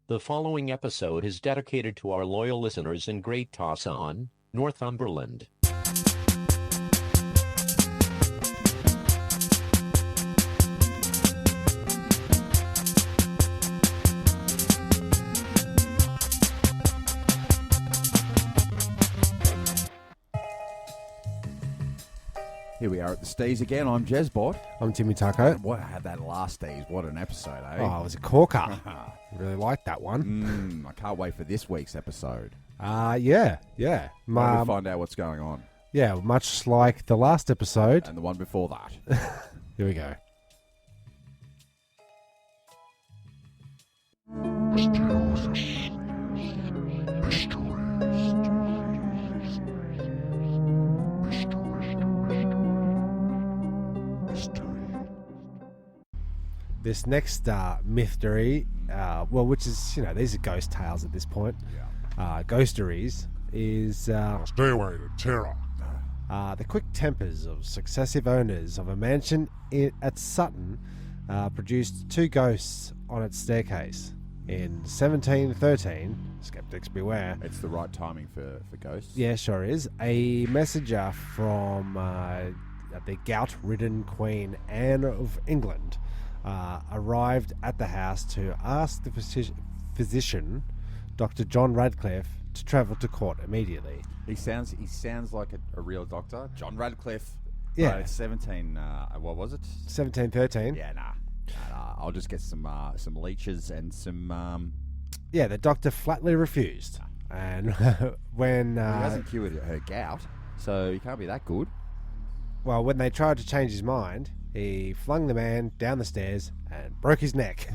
The following episode is dedicated to our loyal listeners in Great Tosson, Northumberland. Here we are at the STEEZ again. I'm Jezbot. I'm Timmy Taco. What had that last STEEZ? What an episode, eh? Oh, it was a corker. Really liked that one. I can't wait for this week's episode. Yeah. We'll find out what's going on. Yeah, much like the last episode. And the one before that. Here we go. This next mystery, which is, these are ghost tales at this point. Yeah. Ghosteries is Stay away to terror. the quick tempers of successive owners of a mansion at Sutton produced two ghosts on its staircase. In 1713, skeptics beware. It's the right timing for ghosts. Yeah, sure is. A messenger from the gout-ridden Queen Anne of England arrived at the house to ask the physician, Dr. John Radcliffe, to travel to court immediately. He sounds like a real doctor. John Radcliffe. Yeah. 17. What was it? 1713. Yeah, nah. I'll just get some leeches and some. Yeah, the doctor flatly refused, and when he hasn't cured her gout, so he can't be that good. Well, when they tried to change his mind, he flung the man down the stairs and broke his neck.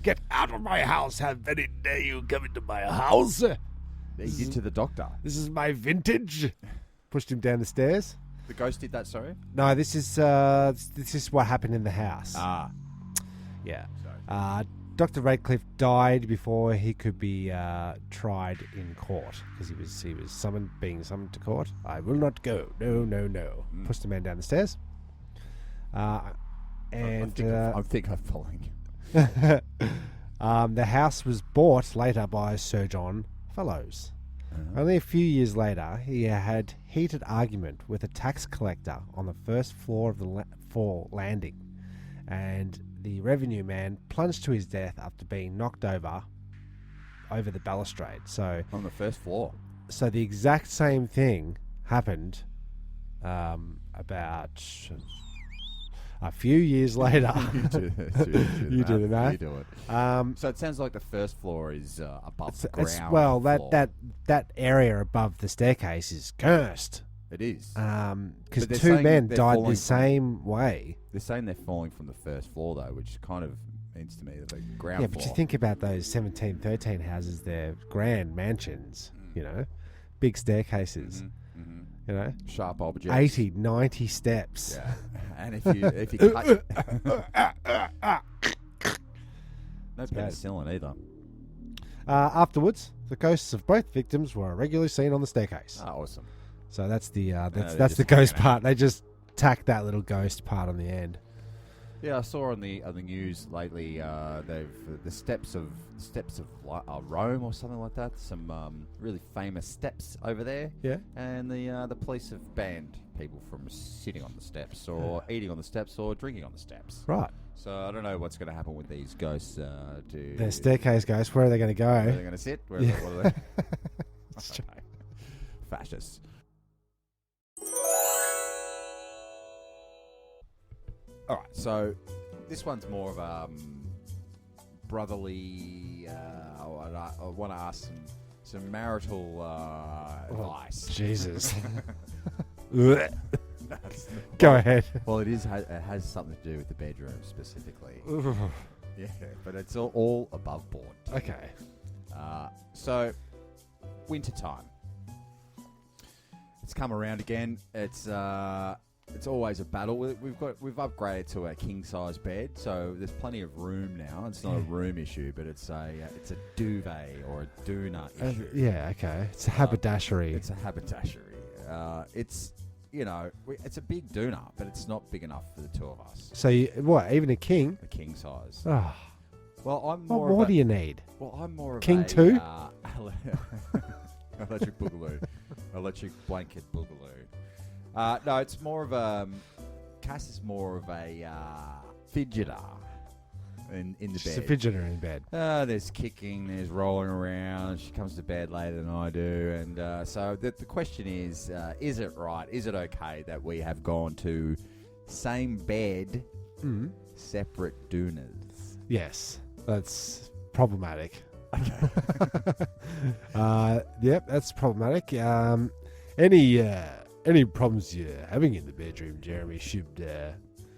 Get out of my house! How very dare you come into my house? He did to the doctor. This is my vintage. Pushed him down the stairs. The ghost did that, sorry? No, this is what happened in the house. Yeah. Dr. Radcliffe died before he could be tried in court because he was being summoned to court. I will not go. No. Pushed the man down the stairs. I think I'm following. The house was bought later by Sir John Fellows. Only a few years later, he had heated argument with a tax collector on the first floor of the landing, and the revenue man plunged to his death after being knocked over the balustrade. So On the first floor. So the exact same thing happened about a few years later. You do the math. You do it. So it sounds like the first floor is above the ground. Well, floor. that area above the staircase is cursed. It is. Because two men died the same way. They're saying they're falling from the first floor, though, which kind of means to me that the ground floor. Yeah, but you think about those 1713 houses, they're grand mansions, big staircases, sharp objects. 80, 90 steps. Yeah. And if you cut... No penicillin either. Afterwards, the ghosts of both victims were regularly seen on the staircase. Oh, awesome. So that's the ghost part. They just tacked that little ghost part on the end. Yeah, I saw on the news lately. They've the steps of Rome or something like that. Some really famous steps over there. Yeah. And the police have banned people from sitting on the steps or eating on the steps or drinking on the steps. Right. So I don't know what's going to happen with these ghosts. The staircase ghosts. Where are they going to go? Where are they going to sit? What are they? Fascists. All right, so this one's more of a brotherly. I want to ask some marital advice. Jesus. Go ahead. Well, it has something to do with the bedroom specifically. Yeah, but it's all above board. Okay. So, winter time. It's come around again. It's always a battle. We've upgraded to a king size bed, so there's plenty of room now. It's not a room issue, but it's a duvet or a doona issue. Yeah, okay. It's a haberdashery. It's a haberdashery. It's a big doona, but it's not big enough for the two of us. So what? Even a king? A king size. Oh. Well, I'm What more more of do a, you need? well, I'm more of King a two? electric boogaloo, electric blanket boogaloo. No, it's more of a. Cass is more of a fidgeter in the She's a bed. fidgeter in bed. There's kicking, there's rolling around. She comes to bed later than I do, and so the question is it right? Is it okay that we have gone to same bed, separate doonas? Yes, that's problematic. Yep, that's problematic. Any problems you're having in the bedroom, Jeremy, should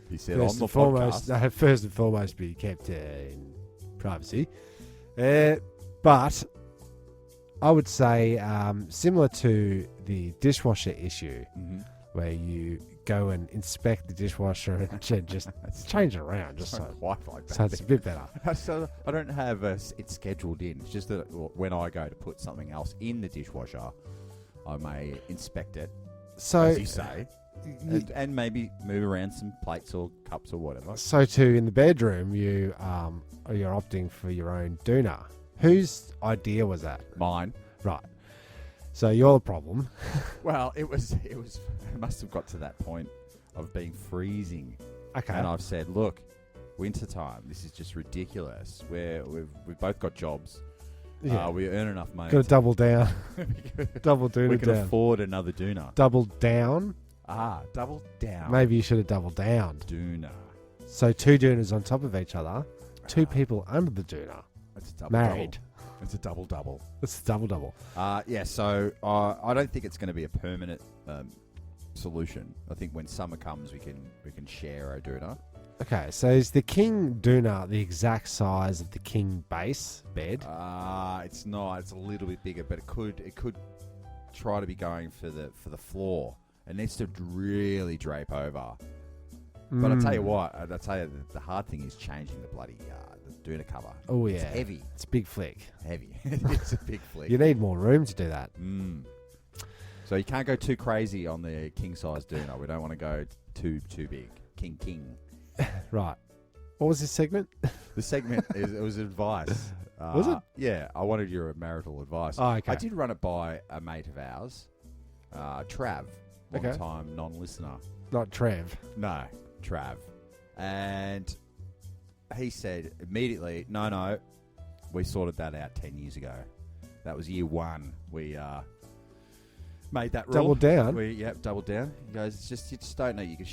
He said first on the and foremost, podcast. first and foremost be kept in privacy. But I would say similar to the dishwasher issue, where you go and inspect the dishwasher and just change it around, just so quite like that. so it's a bit better. So I don't have it scheduled in. It's just that when I go to put something else in the dishwasher, I may inspect it, So as you say, and maybe move around some plates or cups or whatever. So too in the bedroom, you're opting for your own doona. Whose idea was that? Mine. Right. So you're the problem. Well, it must have got to that point of being freezing, Okay. and I've said, look, winter time, this is just ridiculous. We've both got jobs. Yeah. We earn enough money. Got to double down. Double doona we can down. afford another doona. Double down. Double down. Maybe you should have doubled down. Doona. So two doonas on top of each other. Two people under the doona. It's a double Married. double. It's a double double. It's a double. Yeah. So I don't think it's going to be a permanent solution. I think when summer comes, we can share a doona. Okay. So is the king doona the exact size of the king base bed? It's not. It's a little bit bigger, but it could try to be going for the floor. It needs to really drape over. But I tell you what, the hard thing is changing the bloody the doona cover. Oh yeah. It's heavy. It's a big flick. Heavy. It's a big flick. You need more room to do that. So you can't go too crazy on the king size doona. We don't want to go too big. King. Right. What was this segment? The segment it was advice. Was it? Yeah, I wanted your marital advice. Oh, okay. I did run it by a mate of ours, Trav, Okay. long-time non-listener. Not Trev. No, Trav. And he said immediately, no, we sorted that out 10 years ago. That was year one. We made that rule. Double down? Double down. He goes, it's just, you just don't know. You're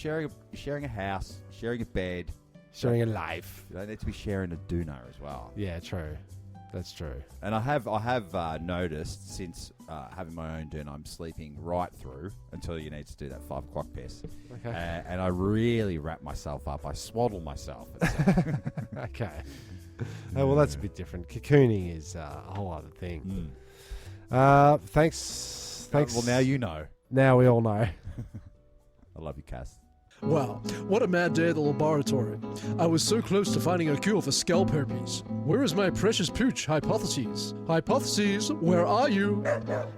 sharing a house, sharing a bed. Sharing a life. You don't need to be sharing a doona as well. Yeah, true. That's true. And I have noticed since having my own doona, I'm sleeping right through until you need to do that 5 o'clock piss. Okay. And I really wrap myself up. I swaddle myself. Okay. Oh, well, that's a bit different. Cocooning is a whole other thing. Thanks. Well, now you know. Now we all know. I love you, Cass. Wow, what a mad day at the laboratory. I was so close to finding a cure for scalp herpes. Where is my precious pooch, Hypotheses? Hypotheses, where are you?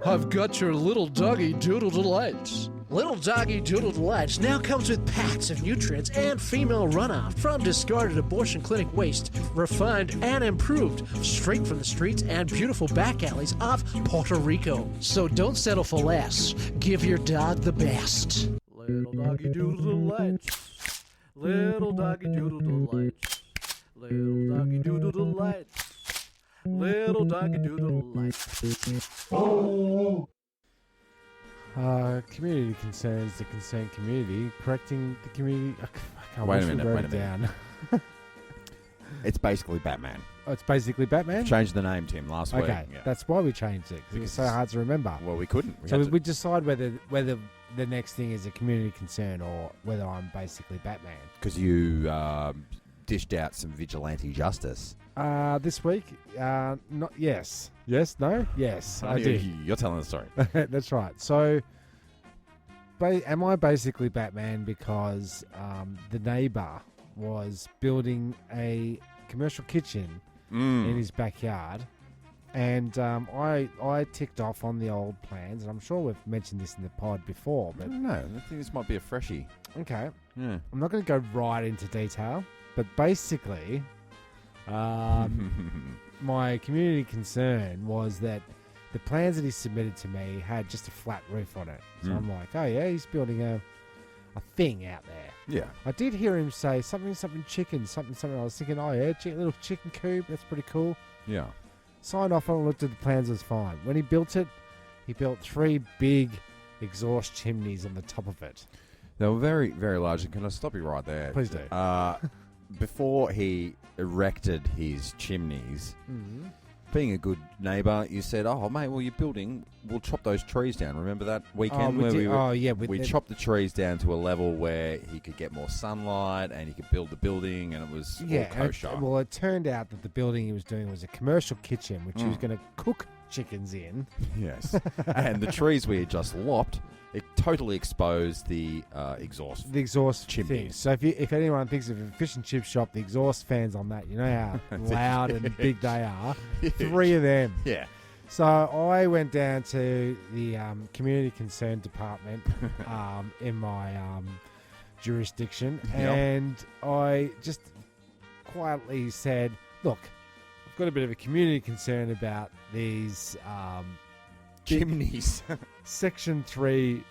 I've got your little doggy doodle delights. Little Doggy Doodle Delights now comes with packs of nutrients and female runoff from discarded abortion clinic waste, refined and improved straight from the streets and beautiful back alleys of Puerto Rico. So don't settle for less. Give your dog the best. Little Doggy Doodle Delights. Little Doggy Doodle Delights. Little Doggy Doodle Delights. Little Doggy Doodle Delights. Community concerns the concerned community, correcting the community. Wait a minute. Down. It's basically Batman. Oh, it's basically Batman? Changed the name, Tim, last week. Okay, Yeah. that's why we changed it, because it was so hard to remember. Well, we couldn't. So we decide whether the next thing is a community concern or whether I'm basically Batman. Because you dished out some vigilante justice. This week, not yes. Yes, no? Yes, I did. You're telling the story. That's right. So, am I basically Batman because the neighbour was building a commercial kitchen in his backyard, and I ticked off on the old plans, and I'm sure we've mentioned this in the pod before, I but don't know. I think this might be a freshie. okay. Yeah. I'm not going to go right into detail, but basically, My community concern was that the plans that he submitted to me had just a flat roof on it. So I'm like, oh yeah, he's building a thing out there. Yeah. I did hear him say something chicken, something. I was thinking, oh yeah, little chicken coop, that's pretty cool. Yeah. Signed off on it, looked at the plans, it was fine. When he built 3 big exhaust chimneys on the top of it. They were very, very large. And can I stop you right there? Please do. Before he erected his chimneys, being a good neighbour, you said, oh, mate, well, you're building, we'll chop those trees down. Remember that weekend we chopped the trees down to a level where he could get more sunlight and he could build the building, and it was all kosher. Well, it turned out that the building he was doing was a commercial kitchen, which he was going to cook chickens in. Yes. And the trees we had just lopped, it totally exposed the exhaust. The exhaust chimneys. thing. So if anyone thinks of a fish and chip shop, the exhaust fans on that, you know how loud and big they are. 3 of them. Yeah. So I went down to the community concern department in my jurisdiction, and I just quietly said, look, I've got a bit of a community concern about these chimneys. Section 3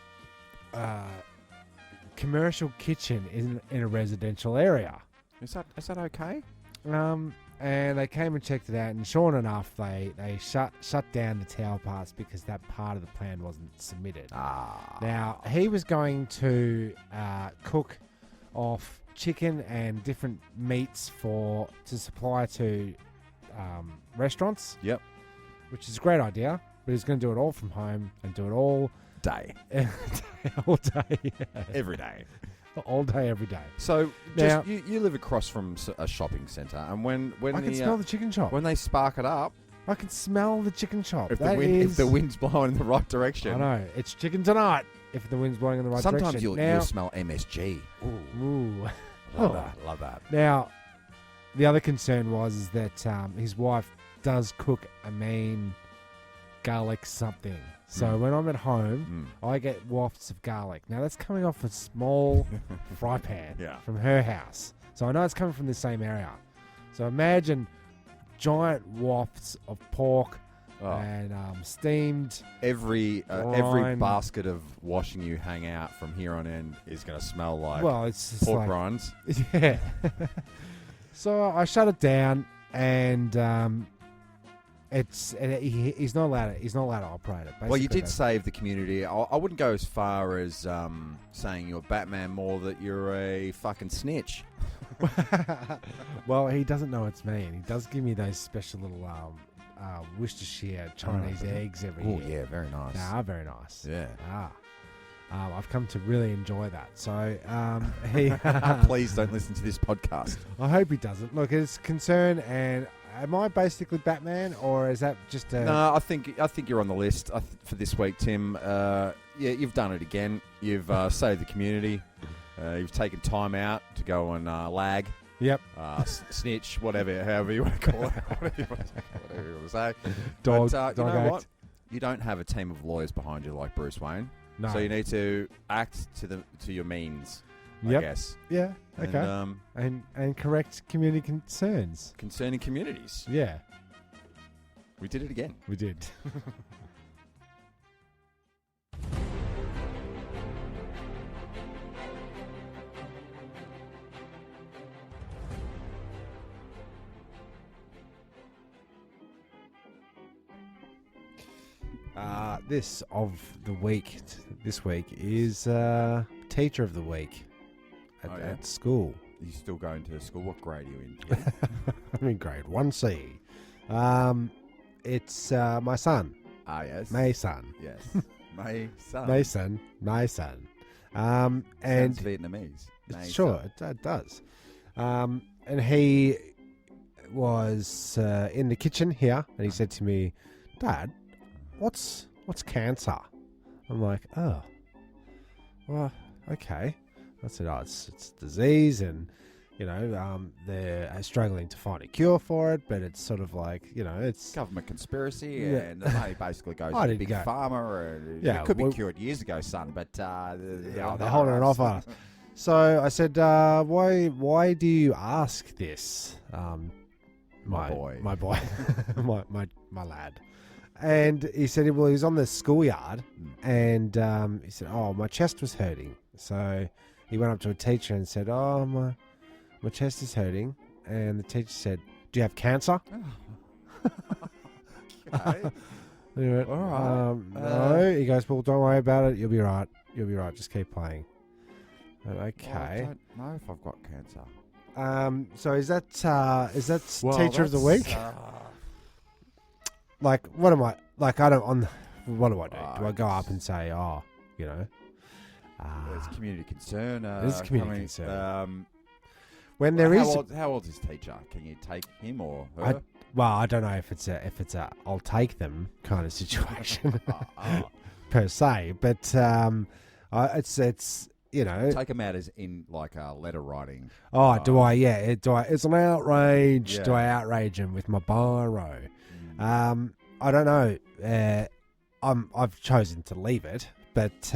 commercial kitchen in a residential area. Is that okay? And they came and checked it out, and sure enough, they shut down the tower parts because that part of the plan wasn't submitted. Now, he was going to cook off chicken and different meats to supply to restaurants. Yep. Which is a great idea, but he's going to do it all from home and do it all day. All day. Every day. All day, every day. So, now, you live across from a shopping centre, and when I can smell the chicken shop. When they spark it up, I can smell the chicken shop. If the wind's blowing in the right direction. I know. It's chicken tonight if the wind's blowing in the right direction. Sometimes you'll smell MSG. Ooh. Love that. Now, the other concern was that his wife does cook a mean garlic something. So when I'm at home, I get wafts of garlic. Now, that's coming off a small fry pan from her house. So I know it's coming from the same area. So imagine giant wafts of pork and steamed. Every basket of washing you hang out from here on in is going to smell like it's pork rinds. Yeah. So I shut it down, and he's not allowed to operate it. Basically, well, you did save the community. I wouldn't go as far as saying you're Batman, more that you're a fucking snitch. Well, he doesn't know it's me, and he does give me those special little Worcestershire Chinese eggs every year. Oh, yeah, very nice. Nah, very nice. Yeah. I've come to really enjoy that. So please don't listen to this podcast. I hope he doesn't. Look, it's concern, and am I basically Batman, or is that just a... No, I think you're on the list for this week, Tim. You've done it again. You've saved the community. You've taken time out to go and lag. Yep. Snitch, however you want to call it. Whatever you want to say. Dog you know act. what? You don't have a team of lawyers behind you like Bruce Wayne. No. So you need to act to your means, I guess. Yeah, okay. And correct community concerns. Concerning communities. Yeah. We did it again. We did. This week is Teacher of the Week at school. Are you still going to school? What grade are you in? I'm in grade 1C. It's my son. Ah, yes. My son. Yes. My son. My son. Sounds and Vietnamese. Sure, it does. And he was in the kitchen here, and he said to me, "Dad, what's cancer?" I'm like, "Oh, well, okay." I said, "Oh, it's disease, and they're struggling to find a cure for it, but it's sort of like, it's government conspiracy, and the money basically goes to Big Pharma. And it could be cured years ago, son, but they're holding it off on us." So I said, "Why do you ask this, My boy. my boy, my lad. And he said, well, he was on the schoolyard, and he said, oh, my chest was hurting. So he went up to a teacher and said, oh, my chest is hurting. And the teacher said, do you have cancer? Okay. He went, All right. No. He goes, well, don't worry about it. You'll be right. You'll be right. Just keep playing. But, Well, I okay. don't know if I've got cancer. So is that teacher of the week? Like, what am I? Like, I don't. What do I do? Do I go up and say, oh, you know? It's community concern. It is community concern. When there is, how old is teacher? Can you take him or her? I don't know if it's a I'll take them kind of situation per se, but it's you know, take them out as in like letter writing. Oh, do I? Yeah, it's an outrage. Yeah. Do I outrage him with my biro? I don't know. I've chosen to leave it, but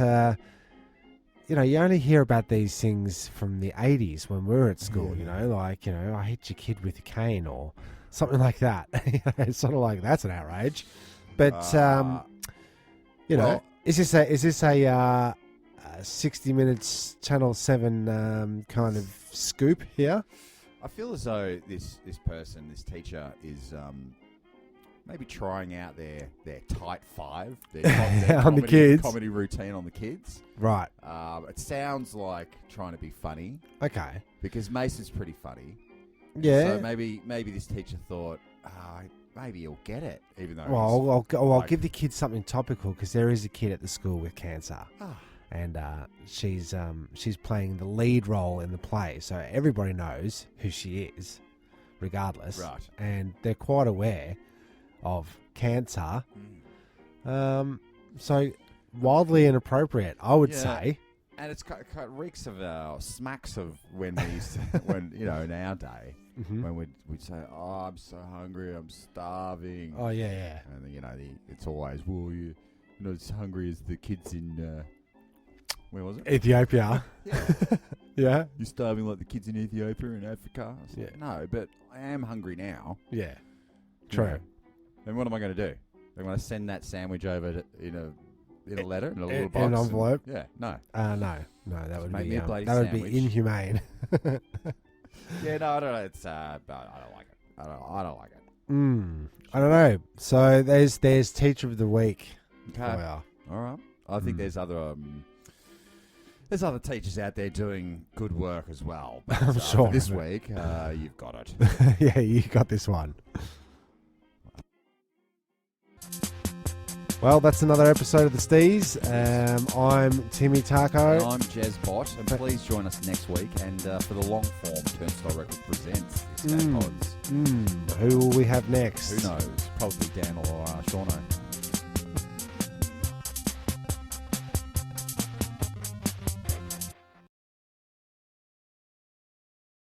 you know, you only hear about these things from the 80s when we were at school. You know, like, you know, I hit your kid with a cane or something like that. It's sort of like that's an outrage. But you know, is this a 60 Minutes Channel 7 kind of scoop here? I feel as though this teacher is maybe trying out their tight five, their on the kids, comedy routine on the kids. Right. It sounds like trying to be funny. Okay. Because Mason's pretty funny. Yeah. So maybe this teacher thought, maybe he'll get it, even though. Well, I'll give the kids something topical because there is a kid at the school with cancer. And she's playing the lead role in the play, so everybody knows who she is, regardless. Right. And they're quite aware of cancer. So wildly inappropriate, I would say. And it's kind of reeks of smacks of when we used to, when, you know, in our day, when we'd say, oh, I'm so hungry, I'm starving. Oh, yeah. And then, you know, it's always, well, you're not as hungry as the kids in, where was it? Ethiopia. Yeah. You're starving like the kids in Ethiopia and Africa. Yeah. No, but I am hungry now. Yeah. True. You know, and what am I going to do? I'm going to send that sandwich over in a letter, in a little box. In an envelope? No. No, that would make be me a bloody that would sandwich. be inhumane. Yeah, no, I don't know. It's but I don't like it. I don't like it. I don't know. So there's teacher of the week. Okay. All right. I think there's other teachers out there doing good work as well. But, I'm sure. For this week, you've got it. Yeah, you got this one. Well, that's another episode of the STEEZ. I'm Timmy Taco. And I'm Jezbot, and please join us next week. And for the long form, Turnstile Records presents Escape Pods. Who will we have next? Who knows? Probably Dan or Shauno.